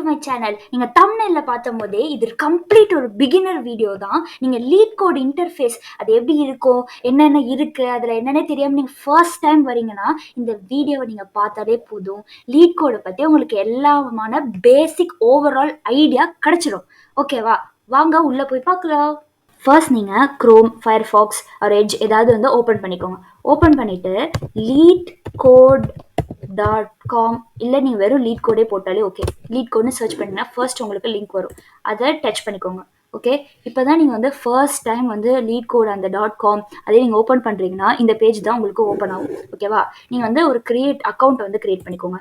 To my channel. நீங்கள் தம்ப்நெயில்ல பார்த்த போதே இது கம்ப்ளீட் ஒரு பிகினர் வீடியோ தான். நீங்கள் லீட் கோட் இன்டர்ஃபேஸ் அது எப்படி இருக்கும், என்னென்ன இருக்குது, அதில் என்னென்ன தெரியாமல் நீங்கள் ஃபர்ஸ்ட் டைம் வரீங்கன்னா இந்த வீடியோவை நீங்கள் பார்த்தாலே போதும். லீட் கோடை பற்றி உங்களுக்கு எல்லாமான பேசிக் ஓவரால் ஐடியா கிடச்சிடும். ஓகேவா, வாங்க உள்ளே போய் பார்க்கலாம். ஃபர்ஸ்ட் நீங்கள் க்ரோம், ஃபயர்ஃபாக்ஸ் ஒரு எட்ஜ் ஏதாவது வந்து ஓப்பன் பண்ணிக்கோங்க. ஓப்பன் பண்ணிவிட்டு leetcode.com இல்லை நீங்கள் வெறும் லீட் கோடே போட்டாலே ஓகே. லீட் கோட்னு சர்ச் பண்ணிங்கன்னா ஃபர்ஸ்ட் உங்களுக்கு லிங்க் வரும், அதை டச் பண்ணிக்கோங்க. ஓகே, இப்போ தான் நீங்கள் வந்து ஃபர்ஸ்ட் டைம் வந்து லீட் கோட் அந்த .com அதே நீங்கள் ஓப்பன் பண்ணுறீங்கன்னா இந்த பேஜ் தான் உங்களுக்கு ஓப்பன் ஆகும். ஓகேவா, நீங்கள் வந்து ஒரு அக்கௌண்ட் வந்து கிரியேட் பண்ணிக்கோங்க.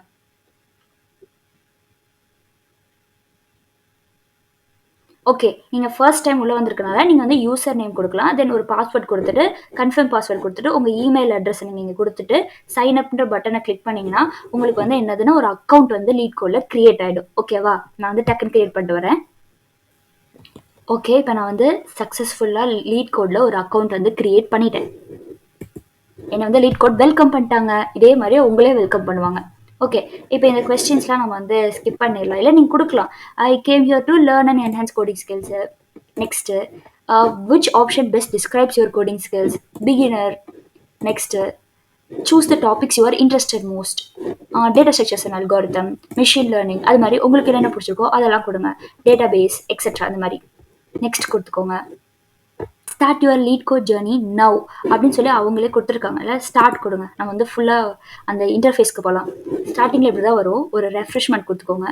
ஓகே, நீங்கள் ஃபர்ஸ்ட் டைம் உள்ளே வந்திருக்கனால நீங்கள் வந்து யூசர் நேம் கொடுக்கலாம். தென் ஒரு பாஸ்வேர்ட் கொடுத்துட்டு கன்ஃபார்ம் பாஸ்வேர்ட் கொடுத்துட்டு உங்கள் இமெயில் அட்ரஸை நீங்கள் கொடுத்துட்டு சைன் அப்ன்ற பட்டனை கிளிக் பண்ணிங்கன்னா உங்களுக்கு வந்து என்னதுன்னா ஒரு அக்கௌண்ட் வந்து லீட் கோடில் க்ரியேட் ஆகிடும். ஓகேவா, நான் வந்து டக்குன்னு க்ரியேட் பண்ணிட்டு வரேன். ஓகே, இப்போ நான் வந்து சக்ஸஸ்ஃபுல்லாக லீட் கோடில் ஒரு அக்கௌண்ட் வந்து க்ரியேட் பண்ணிட்டேன். என்னை வந்து லீட் கோட் வெல்கம் பண்ணிட்டாங்க. இதே மாதிரி உங்களே வெல்கம் பண்ணுவாங்க. ஓகே, இப்போ இந்த கொஸ்டின்ஸ்லாம் நம்ம வந்து ஸ்கிப் பண்ணிடலாம், இல்லை நீங்கள் கொடுக்கலாம். I came here to learn and enhance coding skills. Next which option best describes your coding skills, beginner. Next choose the topics you are interested most, data structures and algorithm, machine learning, அது மாதிரி உங்களுக்கு என்னென்ன பிடிச்சிருக்கோ அதெல்லாம் கொடுங்க. Data base etcetera அந்த மாதிரி. Next கொடுத்துக்கோங்க. Start your LeetCode journey now அப்படின்னு சொல்லி அவங்களே கொடுத்துருக்காங்க. இல்லை ஸ்டார்ட் கொடுங்க. நம்ம வந்து ஃபுல்லாக அந்த இன்டர்ஃபேஸ்க்கு போகலாம். ஸ்டார்டிங்கில் இப்படி தான் வரும், ஒரு ரெஃப்ரெஷ்மெண்ட் கொடுத்துக்கோங்க.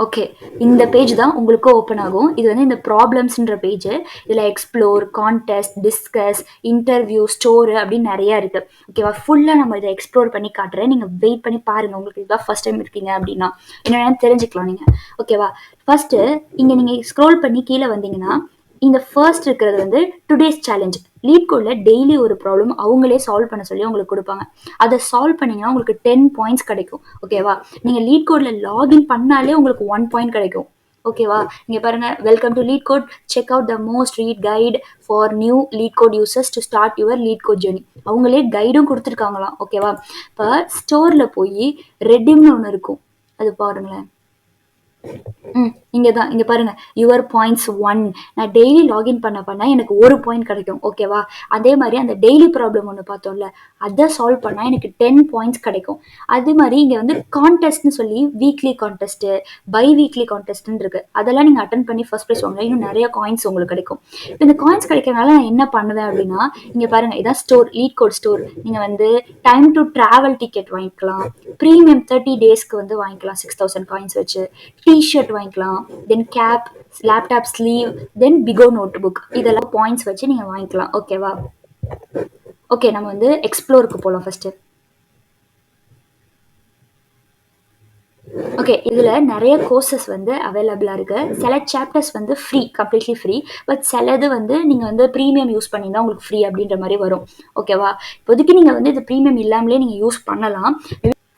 ஓகே, இந்த பேஜ் தான் உங்களுக்கு ஓப்பன் ஆகும். இது வந்து இந்த ப்ராப்ளம்ஸ்ன்ற பேஜ். இதில் explore, contest, discuss, interview, store அப்படின்னு நிறையா இருக்குது. ஓகேவா, ஃபுல்லாக நம்ம இதை எக்ஸ்ப்ளோர் பண்ணி காட்டுறேன். நீங்கள் வெயிட் பண்ணி பாருங்கள். உங்களுக்கு இதுதான் ஃபஸ்ட் டைம் இருக்கீங்க அப்படின்னா என்னென்னு தெரிஞ்சுக்கலாம் நீங்கள். ஓகேவா, ஃபஸ்ட்டு இங்கே நீங்கள் ஸ்க்ரோல் பண்ணி கீழே வந்தீங்கன்னா இந்த ஃபர்ஸ்ட் இருக்கிறது வந்து டுடேஸ் சேலஞ்ச். லீட் கோடில் டெய்லி ஒரு ப்ராப்ளம் அவங்களே சால்வ் பண்ண சொல்லி உங்களுக்கு கொடுப்பாங்க. அதை சால்வ் பண்ணிங்கன்னா உங்களுக்கு 10 பாயிண்ட்ஸ் கிடைக்கும். ஓகேவா, நீங்கள் லீட் கோடில் லாகின் பண்ணாலே உங்களுக்கு 1 பாயிண்ட் கிடைக்கும். ஓகேவா, இங்கே பாருங்கள், welcome to LeetCode, check out the most read guide for new LeetCode users to start your LeetCode journey. அவங்களே கைடும் கொடுத்துருக்காங்களாம். ஓகேவா, இப்போ ஸ்டோரில் போய் ரெடிம்னு ஒன்று இருக்கும், அது பாருங்களேன். இங்கே தான், இங்கே பாருங்கள், யுவர் பாயிண்ட்ஸ் 1. நான் டெய்லி லாகின் பண்ண எனக்கு 1 பாயிண்ட் கிடைக்கும். ஓகேவா, அதே மாதிரி அந்த டெய்லி ப்ராப்ளம் ஒன்று பார்த்தோம்ல, அதை சால்வ் பண்ணால் எனக்கு 10 பாயிண்ட்ஸ் கிடைக்கும். அதே மாதிரி இங்கே வந்து கான்டெஸ்ட்னு சொல்லி வீக்லி கான்டெஸ்ட்டு, பை வீக்லி கான்டெஸ்ட்னு இருக்குது. அதெல்லாம் நீங்கள் அட்டன் பண்ணி ஃபர்ஸ்ட் ப்ரைஸ் வாங்க, இன்னும் நிறைய காயின்ஸ் உங்களுக்கு கிடைக்கும். இப்போ இந்த காயின்ஸ் கிடைக்கிறதுனால நான் என்ன பண்ணுவேன் அப்படின்னா, இங்கே பாருங்கள், இதான் ஸ்டோர், லீட் கோட் ஸ்டோர். நீங்கள் வந்து டைம் டு ட்ராவல் டிக்கெட் வாங்கிக்கலாம். ப்ரீமியம் 30 டேஸ்க்கு வந்து வாங்கிக்கலாம் 6000 காயின்ஸ் வச்சு. டிஷர்ட் வாங்கிக்கலாம். Then cap, laptop sleeve, then பிகோ நோட் புக், இதெல்லாம் பாயிண்ட்ஸ் வச்சு நீங்கள் வாங்கிக்கலாம். ஓகேவா, ஓகே, நம்ம வந்து எக்ஸ்ப்ளோருக்கு போகலாம் ஃபஸ்ட்டு. ஓகே, இதில் நிறைய கோர்சஸ் வந்து அவைலபிளாக இருக்குது. சில சாப்டர்ஸ் வந்து ஃப்ரீ, கம்ப்ளீட்லி ஃப்ரீ. பட் சிலது வந்து நீங்கள் வந்து ப்ரீமியம் யூஸ் பண்ணிங்கன்னா உங்களுக்கு ஃப்ரீ அப்படின்ற மாதிரி வரும். ஓகேவா, இப்போதைக்கு நீங்கள் வந்து இது ப்ரீமியம் இல்லாமலே நீங்கள் யூஸ் பண்ணலாம்.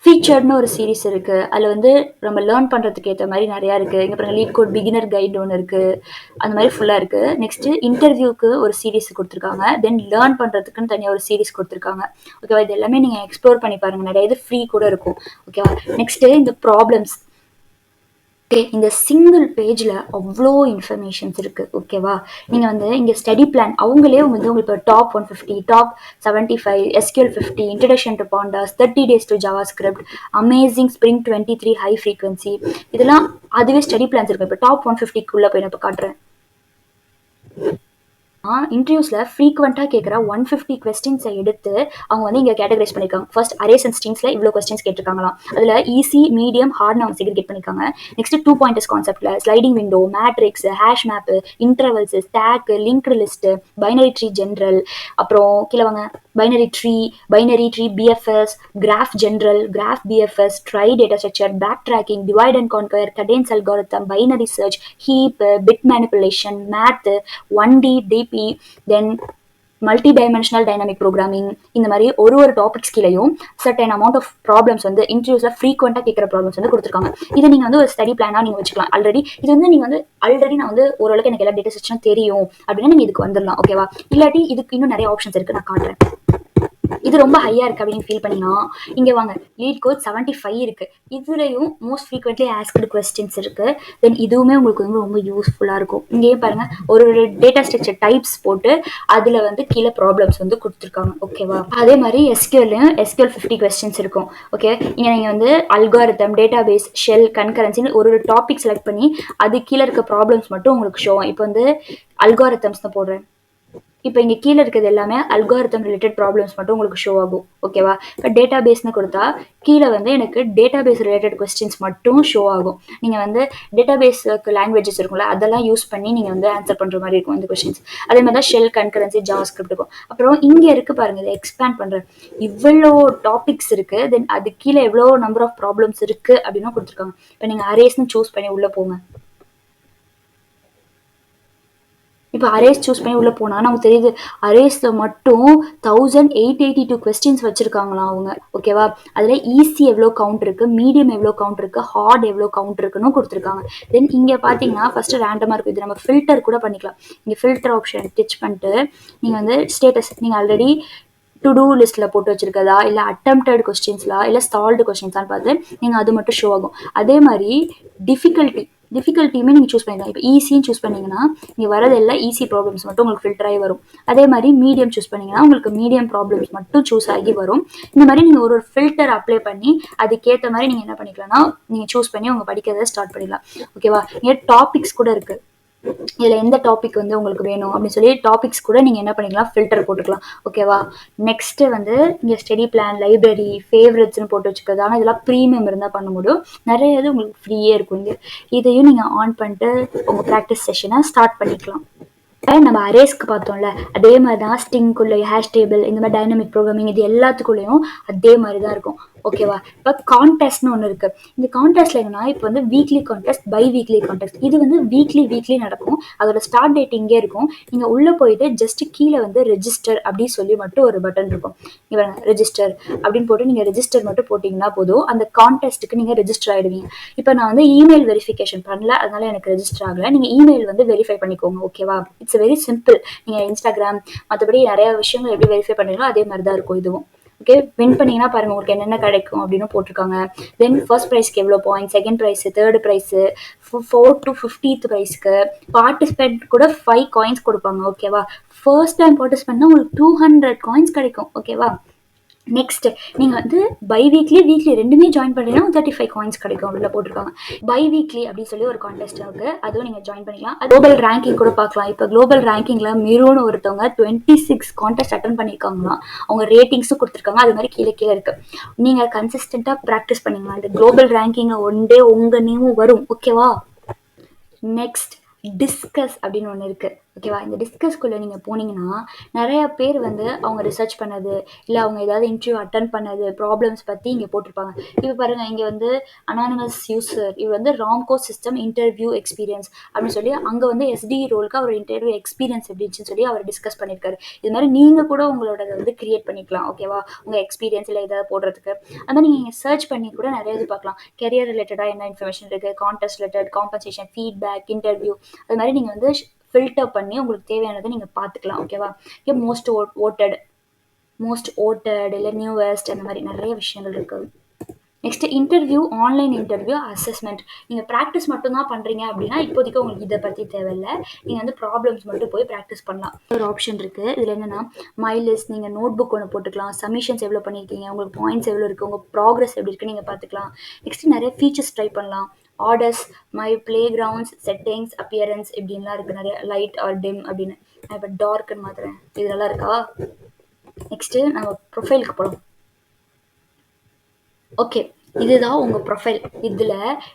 ஃபீச்சர்னு ஒரு சீரிஸ் இருக்குது, அதில் வந்து நம்ம லேர்ன் பண்ணுறதுக்கு ஏற்ற மாதிரி நிறையா இருக்குது. இங்கே பாருங்கள், லீட் கோட் பிகினர் கைடு ஒன்று இருக்குது, அந்த மாதிரி ஃபுல்லாக இருக்குது. நெக்ஸ்ட்டு இன்டர்வியூக்கு ஒரு சீரிஸ் கொடுத்துருக்காங்க. தென் லேர்ன் பண்ணுறதுக்குன்னு தனியாக ஒரு சீரிஸ் கொடுத்துருக்காங்க. ஓகேவா, இது எல்லாமே நீங்கள் எக்ஸ்ப்ளோர் பண்ணி பாருங்கள், நிறைய இது ஃப்ரீ கூட இருக்கும். ஓகேவா, நெக்ஸ்ட்டு இந்த ப்ராப்ளம்ஸ். ஓகே, இந்த சிங்கிள் பேஜில் அவ்வளோ இன்ஃபர்மேஷன்ஸ் இருக்குது. ஓகேவா, நீங்கள் வந்து இங்கே ஸ்டடி பிளான் அவங்களே வந்து உங்களுக்கு top 150, top 75, SQL 50, introduction to பாண்டாஸ், 30 days to JavaScript, amazing spring 23 high frequency, இதெல்லாம் அதுவே ஸ்டடி பிளான்ஸ் இருக்குது. இப்போ டாப் 150க்குள்ளே போய் நான் இப்போ காட்டுறேன். இன்டர்வியூஸில் ஃப்ரீக்வெண்ட்டாக கேட்குற 150 கொஸ்டின்ஸை எடுத்து அவங்க வந்து இங்கே கேட்டகரைஸ் பண்ணியிருக்காங்க. ஃபர்ஸ்ட் அரேஸ் அண்ட் ஸ்ட்ரிங்ஸில் இவ்வளோ கொஸ்டின்ஸ் கேட்டிருக்காங்களாம். அதில் ஈஸி, மீடியம், ஹார்ட்னு அவங்க செக்ரிகேட் பண்ணியிருக்காங்க. நெக்ஸ்ட் 2 பாயிண்டர்ஸ் கான்செப்ட்டில் sliding window, matrix, hash map, intervals, stack, linked list, binary tree general, அப்புறம் கீழே வாங்க, binary tree BFS, graph general, graph BFS, trie data structure, backtracking, divide and conquer, Kadane's algorithm, binary search, heap, bit manipulation, math, 1D, DP, then multi dimensional dynamic programming, இந்த மாதிரி ஒரு topics கீழேயும் certain amount of problems வந்து இன்டர்வியூஸில் ஃப்ரீக்வெண்ட்டாக கேட்குற problems வந்து கொடுத்துருக்காங்க. இதை நீங்கள் வந்து ஒரு ஸ்டடி பிளானாக நீங்கள் வச்சுக்கலாம். இது வந்து நீங்கள் வந்து ஆல்ரெடி நான் வந்து ஓரளவுக்கு எனக்கு எல்லா டேட்டா ஸ்ட்ரக்சரும் தெரியும் அப்படின்னா நீங்கள் இதுக்கு வந்துடலாம். ஓகேவா, இல்லாட்டி இதுக்கு இன்னும் நிறைய ஆப்ஷன்ஸ் இருக்குது, நான் காட்டுறேன். இது ரொம்ப ஹையா இருக்கு அப்படின்னு ஃபீல் பண்ணீங்கன்னா இங்க வாங்க. லீட் கோட் 75 இருக்கு. இதுலயும் மோஸ்ட் ஃப்ரீக்வென்ட்லி ஆஸ்க்டு கொஸ்டின்ஸ் இருக்கு. தென் இதுவுமே உங்களுக்கு வந்து ரொம்ப யூஸ்ஃபுல்லா இருக்கும். இங்கேயே பாருங்க, ஒரு ஒரு டேட்டா ஸ்ட்ரக்சர் டைப்ஸ் போட்டு அதுல வந்து கீழே ப்ராப்ளம்ஸ் வந்து கொடுத்துருக்காங்க. ஓகேவா? அதே மாதிரி எஸ்கியூஎல்லையும் எஸ்கியூஎல் 50 கொஸ்டின்ஸ் இருக்கும். ஓகே, இங்க நீங்க வந்து அல்காரிதம், டேட்டாபேஸ், ஷெல், கன்கரன்சின்னு ஒரு ஒரு டாபிக் செலக்ட் பண்ணி அது கீழே இருக்க ப்ராப்ளம்ஸ் மட்டும் உங்களுக்கு ஷோ. இப்போ வந்து அல்காரிதம்ஸ் தான் போடுறேன். இப்போ இங்கே கீழே இருக்கிறது எல்லாமே அல்காரிதம் ரிலேட்டட் ப்ராப்ளம்ஸ் மட்டும் உங்களுக்கு ஷோ ஆகும். ஓகேவா? இப்போ டேட்டா பேஸ்னு கொடுத்தா கீழே வந்து எனக்கு டேட்டா பேஸ் ரிலேட்டட் கொஸ்டின்ஸ் மட்டும் ஷோ ஆகும். நீங்கள் வந்து டேட்டா பேஸுக்கு லாங்குவேஜஸ் இருக்கும்ல, அதெல்லாம் யூஸ் பண்ணி நீங்கள் வந்து ஆன்சர் பண்ணுற மாதிரி இருக்கும் இந்த கொஸ்டின்ஸ். அதே மாதிரி தான் ஷெல், கன்கரன்சி, ஜாவா ஸ்கிரிப்ட் இருக்கும். அப்புறம் இங்கே இருக்கு பாருங்க, இதை எக்ஸ்பேண்ட் பண்ணுறேன். இவ்வளோ டாபிக்ஸ் இருக்கு. தென் அது கீழே எவ்வளோ நம்பர் ஆஃப் ப்ராப்ளம்ஸ் இருக்கு அப்படின்னு கொடுத்துருக்காங்க. இப்போ நீங்கள் அரேஸ்னு சூஸ் பண்ணி உள்ளே போங்க. இப்போ அரேஸ் சூஸ் பண்ணி உள்ளே போனால் நமக்கு தெரியுது, அரேஸில் மட்டும் 1882 கொஸ்டின்ஸ் வச்சுருக்காங்களாம் அவங்க. ஓகேவா? அதில் ஈஸி எவ்வளோ கவுண்ட் இருக்குது, மீடியம் எவ்வளோ கவுண்ட் இருக்குது, ஹார்ட் எவ்வளோ கவுண்ட் இருக்குன்னு கொடுத்துருக்காங்க. தென் இங்கே பார்த்தீங்கன்னா ஃபஸ்ட்டு ரேண்டமாக இருக்கும். இது நம்ம ஃபில்டர் கூட பண்ணிக்கலாம். இங்கே ஃபில்டர் ஆப்ஷன் டிச் பண்ணிட்டு நீங்கள் வந்து ஸ்டேட்டஸ் நீங்கள் ஆல்ரெடி டு டூ லிஸ்ட்டில் போட்டு வச்சிருக்கதா, இல்லை அட்டம்ப்டட் கொஸ்டின்ஸ்லா, இல்லை சால்வ்டு கொஸ்டின்ஸான்னு பார்த்து நீங்கள் அது மட்டும் ஷோ ஆகும். அதே மாதிரி டிஃபிகல்ட்டியுமே நீங்கள் சூஸ் பண்ணிக்கலாம். இப்போ ஈஸின்னு சூஸ் பண்ணிங்கன்னா நீங்கள் வரது எல்லாம் ஈஸி ப்ராப்ளம்ஸ் மட்டும் உங்களுக்கு ஃபில்டர் ஆகி வரும். அதே மாதிரி மீடியம் சூஸ் பண்ணிங்கன்னா உங்களுக்கு மீடியம் ப்ராப்ளம்ஸ் மட்டும் சூஸ் ஆகி வரும். இந்த மாதிரி நீங்கள் ஒரு ஃபில்டர் அப்ளை பண்ணி அதுக்கேற்ற மாதிரி நீங்கள் என்ன பண்ணிக்கலாம்னா நீங்கள் சூஸ் பண்ணி உங்கள் படிக்கிறத ஸ்டார்ட் பண்ணிடலாம். ஓகேவா? இங்கே டாபிக்ஸ் கூட இருக்குது. இதில் எந்த டாபிக் வந்து உங்களுக்கு வேணும் அப்படின்னு சொல்லி டாபிக்ஸ் கூட நீங்கள் என்ன பண்ணிக்கலாம், ஃபில்டர் போட்டுக்கலாம். ஓகேவா? நெக்ஸ்ட்டு வந்து இங்கே ஸ்டடி பிளான், லைப்ரரி, ஃபேவரட்ஸ்னு போட்டு வச்சுக்கிறது. ஆனால் இதெல்லாம் ப்ரீமியம் இருந்தால் பண்ண முடியும். நிறைய இது உங்களுக்கு ஃப்ரீயே இருக்கும். இங்கே இதையும் நீங்கள் ஆன் பண்ணிட்டு உங்கள் ப்ராக்டிஸ் செஷனை ஸ்டார்ட் பண்ணிக்கலாம். நம்ம அரேஸ்க்கு பார்த்தோம்ல, அதே மாதிரி தான் ஸ்டிங்குள்ள ஹேஷ் டேபிள், இந்த மாதிரி டைனமிக் ப்ரோக்ராமிங், இது எல்லாத்துக்குள்ளேயும் அதே மாதிரி தான் இருக்கும். ஓகேவா? இப்போ கான்டெஸ்ட்னு ஒன்று இருக்குது. இந்த கான்டெஸ்ட்ல என்னன்னா, இப்போ வந்து weekly contest, biweekly contest. இது வந்து வீக்லி நடக்கும். அதோட ஸ்டார்ட் டேட் இங்கே இருக்கும். நீங்கள் உள்ளே போயிட்டு ஜஸ்ட் கீழே வந்து ரெஜிஸ்டர் அப்படின்னு சொல்லி மட்டும் ஒரு பட்டன் இருக்கும். இங்கே ரெஜிஸ்டர் அப்படின்னு போட்டு நீங்கள் ரெஜிஸ்டர் மட்டும் போட்டிங்கன்னா போதும், அந்த கான்டெஸ்ட்டுக்கு நீங்கள் ரெஜிஸ்டர் ஆகிடுவீங்க. இப்போ நான் வந்து இமெயில் வெரிஃபிகேஷன் பண்ணல, அதனால எனக்கு ரெஜிஸ்டர் ஆகலை. நீங்கள் இமெயில் வந்து வெரிஃபை பண்ணிக்கோங்க. ஓகேவா? It's very simple. நீங்கள் இன்ஸ்டாகிராம் மற்றபடி நிறைய விஷயங்கள் எப்படி வெரிஃபை பண்ணுறீங்களோ அதே மாதிரி தான் இருக்கும் இதுவும். ஓகே, வின் பண்ணீங்கன்னா பாருங்க உங்களுக்கு என்னென்ன கிடைக்கும் அப்படின்னு போட்டிருக்காங்க. தென் ஃபர்ஸ்ட் ப்ரைஸ்க்கு எவ்வளோ point, second prize, third prize, 4 to 50th ப்ரைஸ்க்கு பார்ட்டிசிபென்ட் கூட 5 காயின்ஸ் கொடுப்பாங்க. ஓகேவா? ஃபர்ஸ்ட் டைம் பார்ட்டிசிபென்ட்னா உங்களுக்கு 200 காயின்ஸ் கிடைக்கும். ஓகேவா? நெக்ஸ்ட் நீங்கள் வந்து பை வீக்லி ரெண்டுமே ஜாயின் பண்ணீங்கன்னா 35 காயின்ஸ் கிடைக்கும் அப்படில போட்டிருக்காங்க. பை வீக்லி அப்படின்னு சொல்லி ஒரு கான்டெஸ்ட் இருக்கு, அதுவும் நீங்கள் ஜாயின் பண்ணிக்கலாம். குளோபல் ரேங்கிங் கூட பார்க்கலாம். இப்போ குளோபல் ரேங்கிங்கில் மிருன்னு ஒருத்தவங்க 26 கான்டெஸ்ட் அட்டன் பண்ணியிருக்காங்கன்னா அவங்க ரேட்டிங்ஸும் கொடுத்துருக்காங்க. அது மாதிரி கீழே இருக்கு. நீங்கள் கன்சிஸ்டண்டாக ப்ராக்டிஸ் பண்ணிக்கலாம். இந்த குளோபல் ரேங்கிங்கில் ஒன் டே உங்கள் நேமும் வரும். ஓகேவா? நெக்ஸ்ட் டிஸ்கஸ் அப்படின்னு ஒன்று இருக்குது. ஓகேவா? இந்த டிஸ்கஸ்குள்ளே நீங்கள் போனீங்கன்னா நிறைய பேர் வந்து அவங்க ரிசர்ச் பண்ணது, இல்லை அவங்க ஏதாவது இன்டர்வியூ அட்டன் பண்ணது, ப்ராப்ளம்ஸ் பற்றி இங்கே போட்டிருப்பாங்க. இப்போ பாருங்கள், இங்கே வந்து அனானிமஸ் யூசர், இவர் வந்து ராம்கோ சிஸ்டம் இன்டர்வியூ எக்ஸ்பீரியன்ஸ் அப்படின்னு சொல்லி அங்கே வந்து எஸ்டி ரோலுக்கு அவர் இன்டர்வியூ எக்ஸ்பீரியன்ஸ் எப்படின்னு சொல்லி அவர் டிஸ்கஸ் பண்ணியிருக்காரு. இது மாதிரி நீங்கள் கூட உங்களோட வந்து கிரியேட் பண்ணிக்கலாம். ஓகேவா? உங்கள் எக்ஸ்பீரியன்ஸ் இல்லை ஏதாவது போடுறதுக்கு அதான் நீங்கள் சர்ச் பண்ணி கூட நிறைய இது பார்க்கலாம். கெரியர் ரிலேட்டடாக என்ன இன்ஃபர்மேஷன் இருக்குது, contest related, compensation, feedback, interview, அது மாதிரி நீங்கள் வந்து ஃபில்டர் பண்ணி உங்களுக்கு தேவையானதை நீங்கள் பார்த்துக்கலாம். ஓகேவா? இங்கே மோஸ்ட் ஓட்டட் இல்லை நியூவஸ்ட், அந்த மாதிரி நிறைய விஷயங்கள் இருக்குது. Next interview, online interview, assessment. நீங்கள் ப்ராக்டிஸ் மட்டும் தான் பண்ணுறீங்க அப்படின்னா இப்போதைக்கு உங்களுக்கு இதை பற்றி தேவையில்லை. நீங்கள் வந்து ப்ராப்ளம்ஸ் மட்டும் போய் ப்ராக்டிஸ் பண்ணலாம். ஒரு ஆப்ஷன் இருக்குது. இதில் என்னென்னா மை லிஸ்ட், நீங்கள் நோட் புக் ஒன்று போட்டுக்கலாம். சப்மிஷன்ஸ் எவ்வளோ பண்ணியிருக்கீங்க, உங்களுக்கு பாயிண்ட்ஸ் எவ்வளோ இருக்குது, உங்கள் ப்ராக்ரஸ் எப்படி இருக்குன்னு நீங்கள் பார்த்துக்கலாம். நெக்ஸ்ட் நிறைய ஃபீச்சர்ஸ் ட்ரை பண்ணலாம். Orders, my playgrounds, settings, appearance இப்படின்லாம் இருக்குது. நிறைய லைட் ஆர் டிம் அப்படின்னு. நான் இப்போ டார்க்குன்னு மாத்துறேன். இதெல்லாம் இருக்கா? நெக்ஸ்ட்டு நம்ம ப்ரொஃபைலுக்கு போகலாம். ஓகே, இதுதான் உங்கள் ப்ரொஃபைல். இதில்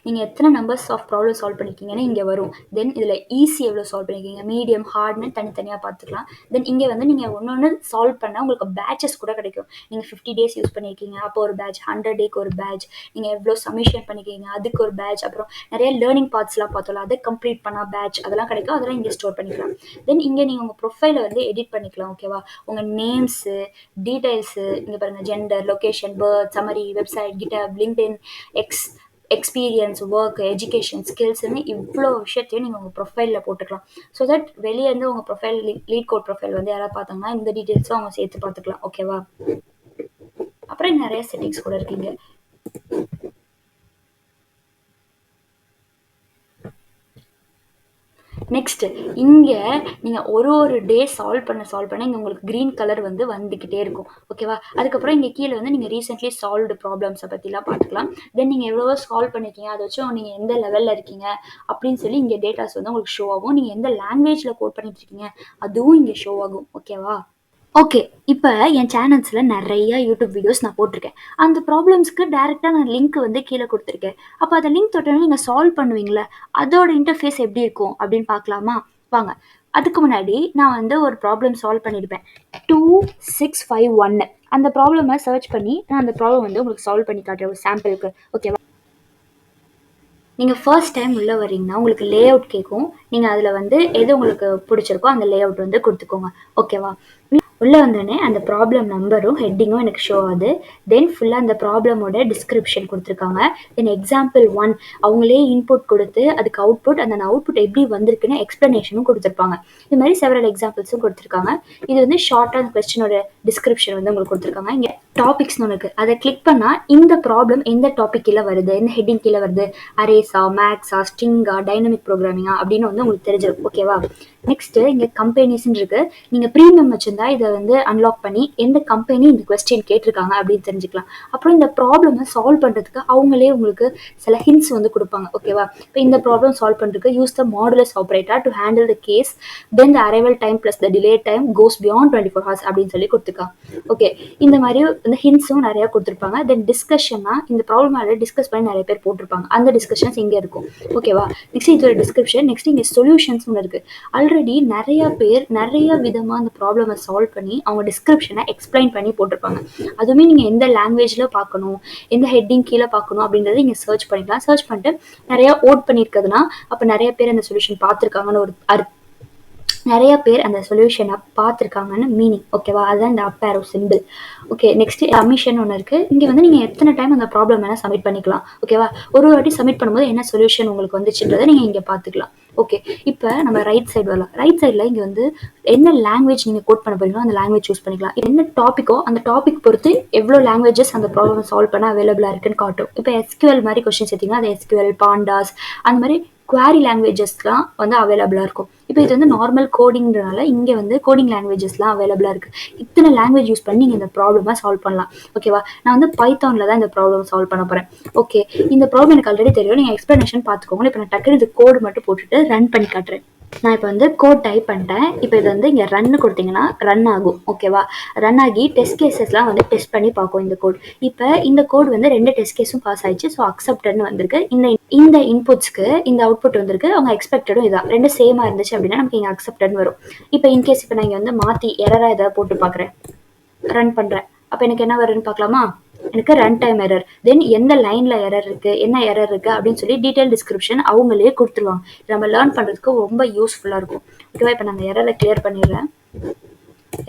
நீங்கள் எத்தனை நம்பர்ஸ் ஆஃப் ப்ராப்ளம் சால்வ் பண்ணியிருக்கீங்கன்னு இங்கே வரும். தென் இதில் ஈஸி எவ்வளோ சால்வ் பண்ணியிருக்கீங்க, மீடியம், ஹார்ட்னு தனித்தனியாக பார்த்துக்கலாம். தென் இங்கே வந்து நீங்கள் ஒன்று சால்வ் பண்ணால் உங்களுக்கு பேட்சஸ் கூட கிடைக்கும். நீங்கள் 50 days யூஸ் பண்ணியிருக்கீங்க, அப்போ ஒரு பேட்ச், 100 டேக்கு ஒரு பேட்ச், நீங்கள் எவ்வளோ சப்மிஷன் பண்ணியிருக்கீங்க அதுக்கு ஒரு பேட்ச், அப்புறம் நிறைய லேர்னிங் பார்ட்ஸ்லாம் பார்த்தோம்ல, அதை கம்ப்ளீட் பண்ணால் பேட்ச், அதெல்லாம் கிடைக்கும். அதெல்லாம் இங்கே ஸ்டோர் பண்ணிக்கலாம். தென் இங்கே நீங்கள் உங்கள் ப்ரொஃபைலை வந்து எடிட் பண்ணிக்கலாம். ஓகேவா? உங்கள் நேம்ஸு, டீடைல்ஸு, இங்கே பாருங்கள், gender, location, birth, summary, website, GitHub, LinkedIn, experience, work, education, ஸ்கில்ஸ்ன்னு இவ்வளோ விஷயத்தையும் நீங்கள் உங்கள் ப்ரொஃபைலில் போட்டுக்கலாம். ஸோ தட் வெளியே இருந்து உங்கள் ப்ரொஃபைல், லீட் கோட் ப்ரொஃபைல் வந்து யாராவது பார்த்தாங்கன்னா இந்த டீட்டெயில்ஸும் அவங்க சேர்த்து பார்த்துக்கலாம். ஓகேவா? அப்புறம் நிறைய செட்டிங்ஸ் கூட இருக்கீங்க. நெக்ஸ்ட் இங்க நீங்க ஒரு டே சால்வ் பண்ண இங்க உங்களுக்கு கிரீன் கலர் வந்து வந்துகிட்டே இருக்கும். ஓகேவா? அதுக்கப்புறம் இங்க கீழே வந்து நீங்க ரீசென்ட்லி சால்வ்டு ப்ராப்ளம்ஸை பத்திலாம் பார்த்துக்கலாம். தென் நீங்க எவ்வளவோ சால்வ் பண்ணிருக்கீங்க, அதை வச்சு நீங்க எந்த லெவல்ல இருக்கீங்க அப்படின்னு சொல்லி இங்க டேட்டாஸ் வந்து உங்களுக்கு ஷோ ஆகும். நீங்க எந்த லாங்குவேஜ்ல கோட் பண்ணிட்டு இருக்கீங்க அதுவும் இங்க ஷோ ஆகும். ஓகேவா? ஓகே. இப்ப என் சேனல்ஸ்ல நெறைய யூடியூப் வீடியோஸ் நான் போட்டிருக்கேன். அந்த ப்ராப்ளம்ஸ்க்கு டைரக்ட்டா நான் லிங்க் வந்து கீழ குடுத்துருக்கேன். அப்ப அந்த லிங்க் தொட்டோனே நீங்க சால்வ் பண்ணுவீங்கல்ல, அதோட இன்டர்ஃபேஸ் எப்படி இருக்கும் அப்படின்னு பார்க்கலாமா? வாங்க. அதுக்கு முன்னாடி நான் வந்து ஒரு ப்ராப்ளம் சால்வ் பண்ணியிருப்பேன். 2651 அந்த ப்ராப்ளம சர்ச் பண்ணி நான் அந்த ப்ராப்ளம் வந்து உங்களுக்கு சால்வ் பண்ணி காட்டுறேன் ஒரு சாம்பிளுக்கு. ஓகேவா? நீங்க ஃபர்ஸ்ட் டைம் உள்ள வர்றீங்கன்னா, உங்களுக்கு லே அவுட் கேட்கும். நீங்க அதுல வந்து எது உங்களுக்கு பிடிச்சிருக்கோ அந்த லே அவுட் வந்து குடுத்துக்கோங்க. ஓகேவா? உள்ள வந்தோடனே அந்த ப்ராப்ளம் நம்பரும் ஹெட்டிங்கும் எனக்கு ஷோ ஆகுது. தென் ஃபுல்லாக அந்த ப்ராப்ளமோட டிஸ்கிரிப்ஷன் கொடுத்துருக்காங்க. தென் எக்ஸாம்பிள் 1 அவங்களே இன்புட் கொடுத்து அதுக்கு அவுட்புட் அந்த அவுட்புட் எப்படி வந்திருக்குன்னு எக்ஸ்ப்ளனேஷனும் கொடுத்துருப்பாங்க. இது மாதிரி செவரல் எக்ஸாம்பிள்ஸும் கொடுத்துருக்காங்க. இது வந்து ஷார்ட்டாக அந்த கொஸ்டினோட டிஸ்கிரிப்ஷன் வந்து உங்களுக்கு கொடுத்துருக்காங்க. இங்கே டாபிக்ஸ்னு ஒன்று இருக்குது. அதை கிளிக் பண்ணால் இந்த ப்ராப்ளம் எந்த டாபிக் கீழே வருது, எந்த ஹெட்டிங் கீழே வருது, அரேஸா, மேக்ஸா, ஸ்ட்ரிங்கா, டைனமிக் ப்ரோக்ராமிங்கா அப்படின்னு வந்து உங்களுக்கு தெரிஞ்சிடும். ஓகேவா? நெக்ஸ்ட் இங்கே கம்பெனிஸ்ன்னு இருக்கு. நீங்கள் ப்ரீமியம் வச்சிருந்தா இதை வந்து அன்லாக் பண்ணி எந்த கம்பெனி இந்த கொஸ்டின் கேட்டிருக்காங்க அப்படின்னு தெரிஞ்சுக்கலாம். அப்புறம் இந்த ப்ராப்ளமை சால்வ் பண்ணுறதுக்கு அவங்களே உங்களுக்கு சில ஹிண்ட்ஸ் வந்து கொடுப்பாங்க. ஓகேவா? இப்போ இந்த ப்ராப்ளம் சால்வ் பண்ணுறதுக்கு use the modulus operator to handle the case, then the arrival time plus the delay time goes beyond 24 hours அப்படின்னு சொல்லி கொடுத்துருக்காங்க. ஓகே, இந்த மாதிரி இந்த ஹிண்ட்ஸும் நிறைய கொடுத்துருப்பாங்க. தென் டிஸ்கஷன்னா இந்த ப்ராப்ளம் டிஸ்கஸ் பண்ணி நிறைய பேர் போட்டிருப்பாங்க. அந்த டிஸ்கஷன்ஸ் இங்கே இருக்கும். ஓகேவா? நெக்ஸ்ட் இதோட டிஸ்கிரிப்ஷன். நெக்ஸ்ட் இங்கே சொல்யூஷன்ஸ் ஒன்று இருக்கு. ஆல்ரெடி நிறைய பேர் நிறைய விதமாக அந்த ப்ராப்ளமை சால்வ் பண்ணி அவங்க டிஸ்கிரிப்ஷனை எக்ஸ்பிளைன் பண்ணி போட்டிருப்பாங்க. அதுவுமே நீங்கள் எந்த லாங்குவேஜில் பார்க்கணும், எந்த ஹெட்டிங் கீழே பார்க்கணும் அப்படின்றத நீங்கள் சர்ச் பண்ணிக்கலாம். சர்ச் பண்ணிட்டு நிறைய ஓட் பண்ணியிருக்குதுன்னா அப்போ நிறைய பேர் அந்த சொல்யூஷன் பார்த்துருக்காங்கன்னு ஒரு நிறைய பேர் அந்த சொல்யூஷனை பார்த்துருக்காங்கன்னு மீனிங். ஓகேவா? அதுதான் இந்த அப் aero simple. Okay, next submission ஒன்று இருக்குது. இங்கே வந்து நீங்கள் எத்தனை டைம் அந்த ப்ராப்ளம் வேணால் சப்மிட் பண்ணிக்கலாம். ஓகேவா? ஒரு வாட்டி சப்மிட் பண்ணும்போது என்ன சொல்யூஷன் உங்களுக்கு வந்துச்சுன்றதை நீங்கள் இங்கே பார்த்துக்கலாம். ஓகே, இப்போ நம்ம ரைட் சைடு வரலாம். ரைட் சைடில் இங்கே வந்து என்ன லாங்குவேஜ் நீங்கள் கோட் பண்ண போறீங்களோ அந்த லாங்குவேஜ் சூஸ் பண்ணிக்கலாம். என்ன டாப்பிக்கோ அந்த டாபிக் பொறுத்து எவ்வளோ லாங்குவேஜஸ் அந்த ப்ராப்ளம் சால்வ் பண்ண அவைலபிளாக இருக்குன்னு காட்டும். இப்போ எஸ்கியூஎல் மாதிரி கொஸ்டின்ஸ் எடுத்தீங்கன்னா அது எஸ்கியூஎல், பாண்டாஸ் அந்த மாதிரி குவாரி லாங்குவேஜஸ்லாம் வந்து அவைலபிளாக இருக்கும். இப்போ இது வந்து நார்மல் கோடிங்கிறனால இங்கே வந்து கோடிங் லாங்குவேஜஸ்லாம் அவைலபிளாக இருக்குது. இத்தனை லாங்குவேஜ் யூஸ் பண்ணி நீங்கள் இந்த ப்ராப்ளமாக சால்வ் பண்ணலாம். ஓகேவா? நான் வந்து பைத்தானில் தான் இந்த ப்ராப்ளம் சால்வ் பண்ண போகிறேன். ஓகே, இந்த ப்ராப்ளம் எனக்கு ஆல்ரெடி தெரியும். நீங்கள் எக்ஸ்ப்ளனேஷன் பார்த்துக்கோங்க. இப்போ நான் டக்குனு இது கோடு மட்டும் போட்டுட்டு ரன் பண்ணி காட்டுறேன். நான் இப்போ வந்து கோட் டைப் பண்ணிட்டேன். இப்போ இது வந்து இங்கே ரன்னு கொடுத்தீங்கன்னா ரன் ஆகும். ஓகேவா? ரன் ஆகி டெஸ்ட் கேசஸ்லாம் வந்து டெஸ்ட் பண்ணி பார்க்கும் இந்த கோட். இப்போ இந்த கோட் வந்து 2 டெஸ்ட் கேஸும் பாஸ் ஆயிடுச்சு. ஸோ அக்செப்டட்னு வந்திருக்கு. இந்த இன்புட்ஸ்க்கு இந்த அவுட்புட் வந்திருக்கு. அவங்க எக்ஸ்பெக்டடும் இதான். 2 சேமாக இருந்துச்சு அப்படின்னா நமக்கு இங்கே அக்செப்டட்னு வரும். இப்போ இன்கேஸ் இப்போ நான் இங்கே வந்து மாற்றி எரராக ஏதாவது போட்டு பார்க்குறேன், ரன் பண்ணுறேன். அப்போ எனக்கு என்ன வருதுன்னு பார்க்கலாமா? எனக்கு ரன் டைம் எரர், தென் எந்த லைனில் எரர் இருக்குது, என்ன எரர் இருக்குது அப்படின்னு சொல்லி டீட்டெயில் டிஸ்கிரிப்ஷன் அவங்களே கொடுத்துருவாங்க. நம்ம லேர்ன் பண்ணுறதுக்கு ரொம்ப யூஸ்ஃபுல்லாக இருக்கும். ஓகேவா? இப்போ நான் எரரை கிளியர் பண்ணிடுறேன்.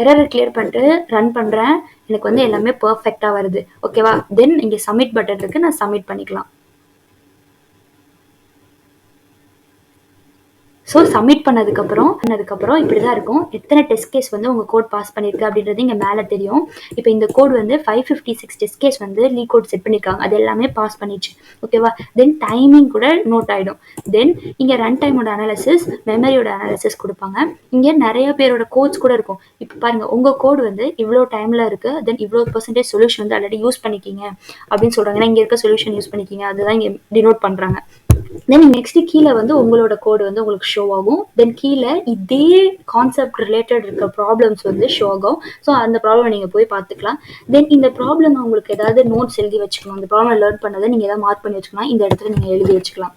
எரரை கிளியர் பண்ணிட்டு ரன் பண்ணுறேன். எனக்கு வந்து எல்லாமே பர்ஃபெக்டாக வருது. ஓகேவா? தென் இங்கே சப்மிட் பட்டன் இருக்குது. நான் சப்மிட் பண்ணிக்கலாம். ஸோ சப்மிட் பண்ணதுக்கப்புறம் இப்படி தான் இருக்கும். எத்தனை டெஸ்ட் கேஸ் வந்து உங்கள் கோட் பாஸ் பண்ணியிருக்கு அப்படின்றது இங்கே மேலே தெரியும். இப்போ இந்த கோட் வந்து 556 டெஸ்ட் கேஸ் வந்து லீக் கோட் செட் பண்ணியிருக்காங்க. அது எல்லாமே பாஸ் பண்ணிடுச்சு. ஓகேவா? தென் டைமிங் கூட நோட் ஆகிடும். தென் இங்கே ரன் டைமோட அனாலிசிஸ், மெமரியோட அனாலிசிஸ் கொடுப்பாங்க. இங்கே நிறைய பேரோட கோட்ஸ் கூட இருக்கும். இப்போ பாருங்கள், உங்கள் கோட் வந்து இவ்வளோ டைமில் இருக்குது, தென் இவ்வளோ % சொல்யூஷன் வந்து ஆல்ரெடி யூஸ் பண்ணிக்கிங்க அப்படின்னு சொல்கிறாங்க. ஏன்னா இங்கே இருக்க சொல்யூஷன் யூஸ் பண்ணிக்கிங்க அதுதான் இங்கே டினோட் பண்ணுறாங்க. தென் நெக்ஸ்ட் கீழே வந்து உங்களோட கோடு வந்து உங்களுக்கு ஷோ ஆகும். தென் கீழே இதே கான்செப்ட் ரிலேட்டட் இருக்க ப்ராப்ளம்ஸ் வந்து ஷோ ஆகும். ஸோ அந்த ப்ராப்ளம் நீங்கள் போய் பார்த்துக்கலாம். தென் இந்த ப்ராப்ளம் உங்களுக்கு ஏதாவது நோட்ஸ் எழுதி வச்சுக்கணும், இந்த ப்ராப்ளம் லேர்ன் பண்ணதை நீங்கள் ஏதாவது மார்க் பண்ணி வச்சுக்கலாம், இந்த இடத்துல நீங்கள் எழுதி வச்சுக்கலாம்.